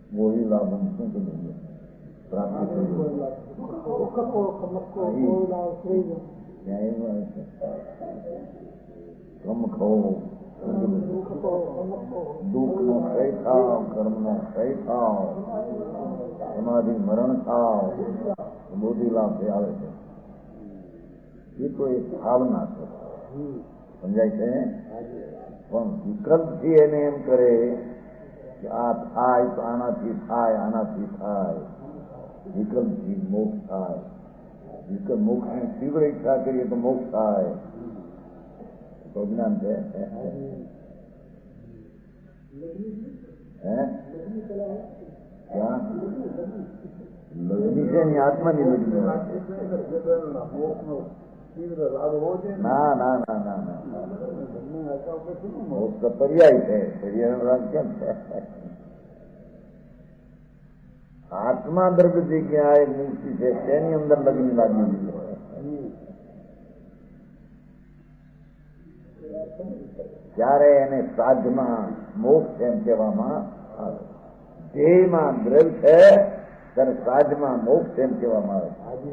वो ही लाभ हमको तो देंगे प्राप्त कम खाओ दुख नो क्षय खाओ कर्म नो क्षय खाओ समाधि मरण खाओ बोधी लाभ से आवे છે ये तो एक भावना છે સમજાય છે પણ વિકલ્પથી એને એમ કરે કે આ થાય તો આનાથી થાય વિકલ્પથી મોક્ષ થાય जिसके मोक्ष की तीव्र इच्छा करिए तो मोक्ष आए, तो ज्ञान है क्या लगनी से नहीं, आत्मा नहीं लगनी। ના ના ના ના ના મોક્ષ તો પર્યાય છે, પર્યાય રાગ કેમ છે? આત્મા દ્રવ્ય જગ્યાએ મૂર્તિ છે તેની અંદર લગ્ન લાગી છે. ત્યારે એને શ્રાદ્ધમાં મોક્ષ એમ કહેવામાં આવે. ધ્યેયમાં દ્રવ્ય છે ત્યારે શ્રાદ્ધમાં મોક્ષ એમ કહેવામાં આવે.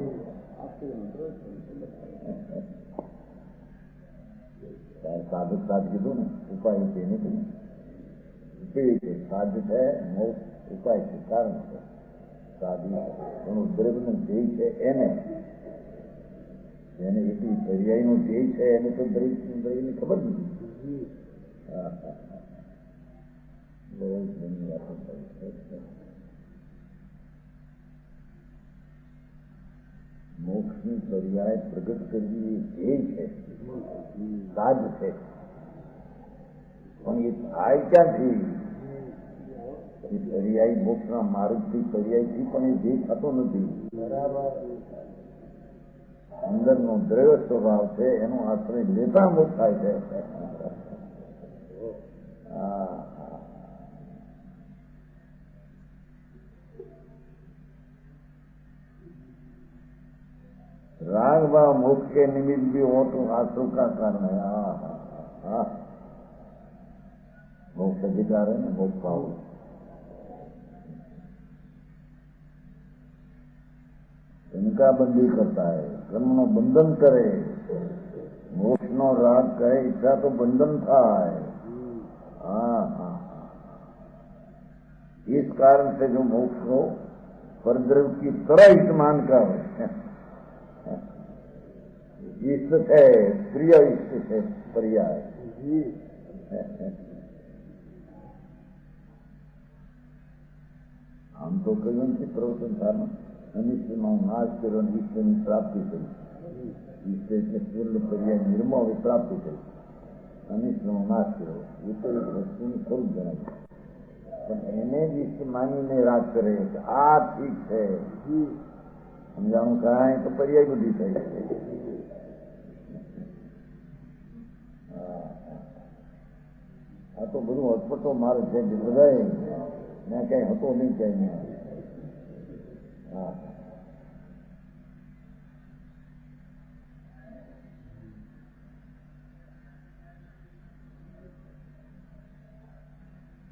સાધક સાધ કીધું ને, ઉપાય છે નથી. ઉપાય છે સાધ છે, મોક્ષ ઉપાય છે, કારણ છે. સાધુ એનું દ્રવ્યનું ધ્યેય છે એને એટલી પર્યાયનું ધ્યેય છે એને તો દ્રવ્યની ખબર નથી. બહુ ઘણી વાતો છે. મોક્ષની પર્યાય પ્રગટ કરવી એ ધ્યેય છે, સાધ છે. પણ એ થાય ક્યાંથી? એ પર્યાય મોક્ષના માર્ગથી પર્યાયથી પણ એ ધ્યેય થતો નથી. અંદરનો દ્રવ્ય સ્વભાવ છે એનો આશ્રય લેતા મોક્ષ થાય છે. राग भाव मोक्ष के निमित्त भी हो तो आंसू का कारण है. मोक्ष अधिकार है ना, मोक्ष भाव इनका बंदी करता है, कर्म नो बंधन करे. मोक्ष नो राग करे ઈચ્છા तो बंधन થાય. इस कारण से जो मोक्ष को परद्रव्य की तरह हित मानकर इष्ट है, प्रिय इष्ट है, पर्याय. हम तो कहीं की प्रवचन था ना, अनिष्टમાં નાશ કર્યો અને ઈશ્વરની પ્રાપ્તિ કરી. ઈષ્ટ એટલે પૂર્ણ પર્યાય નિર્મળ પ્રાપ્તિ કરી, અનિષ્ટનો નાશ કર્યો. એ તો એક વસ્તુનું સ્વરૂપ જણાવ્યું. પણ એને જ ઈષ્ટ માનીને રાગ કરે કે આ ઠીક છે, સમજાણું કાંઈ તો પર્યાય બધી થઈ છે. આ તો બધું અટપટો માર્ગ છે, બધા ત્યાં ક્યાંય હતો નહીં ક્યાંય.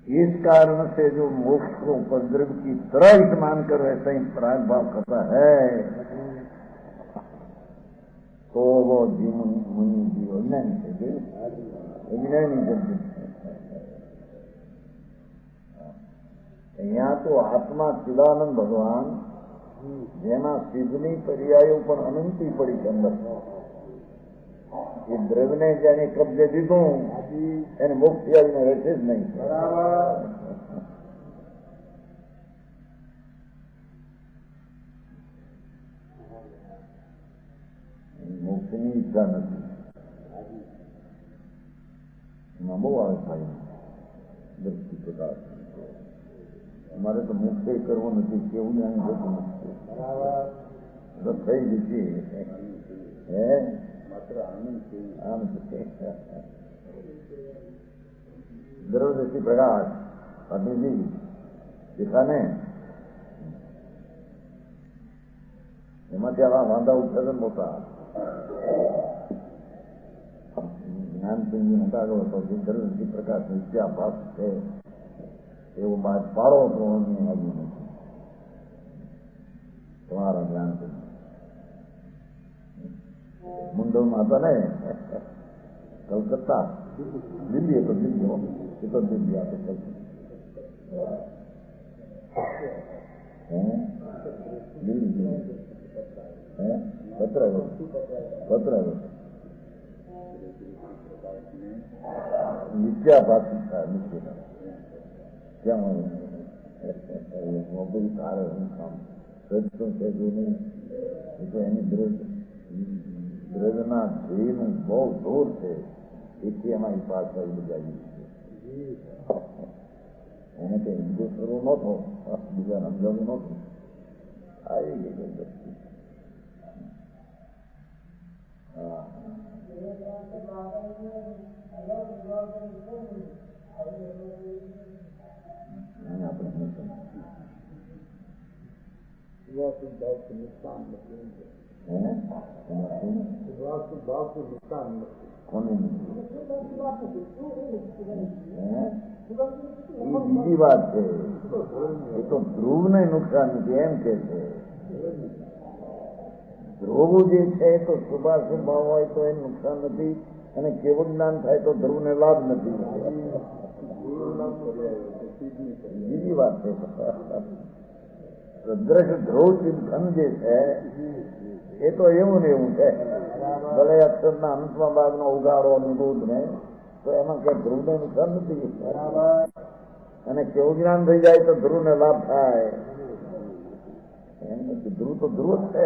इस कारण से जो मोक्ष को उपद्रव की तरह हित मानकर वैसा ही प्राग भाव करता है तो वो जीवन मुनि जीव ज्ञानी છે. જ્ઞાની જલ્દી અહીંયા તો આત્મા ચિદાનંદ ભગવાન જેના સિદ્ધની પર્યાયો પણ અનંતી પડી છે અંદર. એ દ્રવ્યને જેને કબજે દીધું એને મોક્ષ આવીને રહેશે જ નહીં. મોક્ષની ઈચ્છા નથી. એમાં બહુ આવે ભાઈ દ્રષ્ટિ પ્રકાશ. અમારે તો મોક્ષ કરવો નથી, કેવું જાણી જતું નથી. થઈ જશે હે દ્રવ્યદૃષ્ટિ પ્રકાશ પતિજી શીખાને એમાંથી આવા વાંધા ઉઠે છે મોટા. જ્ઞાનસિંહજી મોટા આગળ હતો, જે દ્રવ્યદૃષ્ટિ પ્રકાશ વિદ્યાભાસ છે એવો બાદ પાડો તો આવ્યું નથી તમારા જ્ઞાનસિંહ. મુંડવમાં હતા ને કલકત્તા, દિલ્હી હતો, દિલ્હી એ તો દિલ્હી આપે દિલ્હી પત્ર વિદ્યાભાષી થાય મુશ્કેલ ક્યાં બધું સારું કામ સજતું છે નહીં એટલે એની દ્રઢના ધ્યેયનું બહુ દૂર છે એથી અમારી પાછળ બજાવી છે. એને કઈ બીજો શરૂ નહોતો, બીજા સમજાવું નહોતું, આવી ગઈ દ્રષ્ટિ. હા આપણે ભાવથી નુકસાન નથી. કોને બીજી વાત છે, એ તો ધ્રુવને નુકસાન નથી એમ કે છે. ધ્રુવ જે છે તો શુભાશુભ ભાવ હોય તો એ નુકસાન નથી, અને કેવું જ્ઞાન થાય તો ધ્રુવને લાભ નથી. બીજી વાત છે. દ્રઢ ધ્રુવ ચિંતન જે છે એ તો એવું ને એવું છે. ભલે અક્ષરના અંતમાં ભાગનો ઉગાડો નિબોધ ને તો એમાં કઈ ધ્રુવને નુકસાન નથી. અને કેવું જ્ઞાન થઈ જાય તો ધ્રુવને લાભ થાય એમ નથી. ધ્રુવ તો ધ્રુવ જ છે.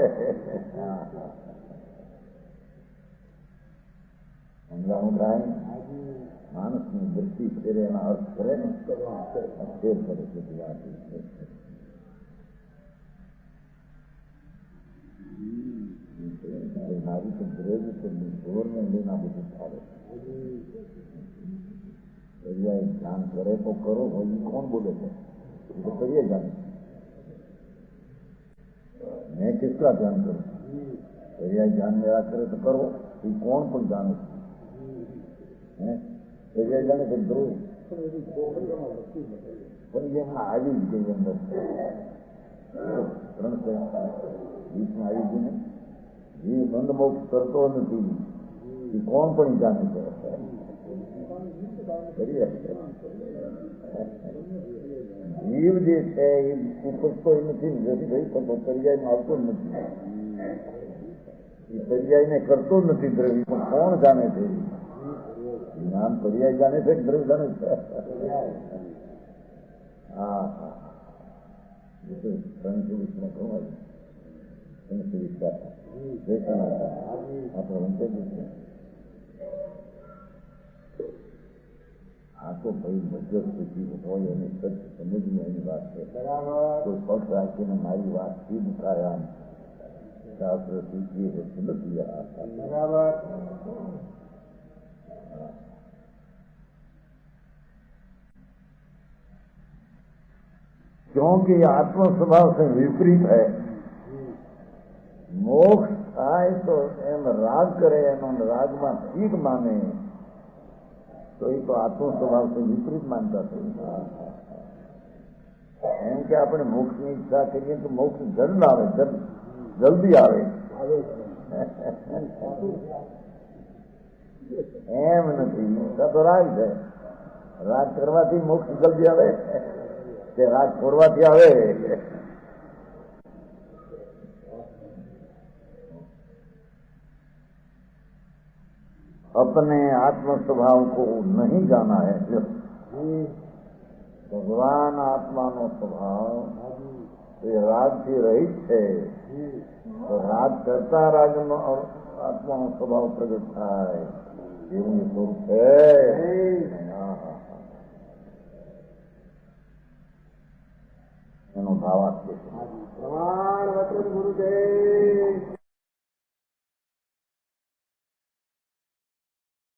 સમજાણું થાય. માણસની દ્રષ્ટિ ફેરે એના અર્થ કરે ને ફેર કરે છે. મારી તો દ્રઢ છે, જોરને લઈને આ બધું ચાલે. દરિયાએ ધ્યાન કરે તો કરો, હજી કોણ બોલે છે? એ તો કરીએ જાણે. મેં કેટલા ધ્યાન કરું? દરિયાએ ધ્યાન મેળા કરે તો કરો, એ કોણ પણ જાણે છે. દરિયાએ જાણે કે ધ્રુવ પણ જેમાં આવી જ ગઈ અંદર 320 આવી ગઈ ને. જીવ બંધ મોક્ષ કરતો નથી, એ કોણ પણ જાણે છે. જીવ જે છે એ ઉપજતો નથી, નથી ભાઈ કરતો, પર્યાયમાં આવતો નથી. એ પર્યાયને કરતો નથી દ્રવ્ય, પણ કોણ જાણે છે? જ્ઞાન પર્યાય જાણે છે, દ્રવ્ય જાણે છે. હા હા, 324 ખવાય 324 આપણે વંચે છે. આ તો ભાઈ મજ્જર સુધી હોય અને સત્ય સમજવું એની વાત છે. કોઈ પક્ષ રાખીને મારી વાત સિદ્ધ થાય આમ શાસ્ત્ર શીખીએ વસ્તુ નથી. क्योंकि आत्म स्वभाव से विपरीत है. मोक्ष થાય તો એમ રાગ કરે, એનો રાગમાં ઠીક માને તો એ તો આત્મ સ્વભાવથી વિપરીત માનતા થઈ. એમ કે આપણે મોક્ષની ઈચ્છા કરીએ તો મોક્ષ જલ્દ આવે, જલ્દી આવે એમ નથી. ઈચ્છા તો રાગ છે. રાગ કરવાથી મોક્ષ જલ્દી આવે કે રાગ છોડવાથી આવે? अपने आत्म स्वभाव को नहीं जाना है. भगवान आत्मा नो स्वभाव ये राग થી રહિત છે. તો રાગ કરતા રાગ નો આત્મા નો સ્વભાવ પ્રગટ થાય એવું સ્વરૂપ છે. એનો ભાવ આપે છે. પ્રમાણ વચન ગુરુદેવ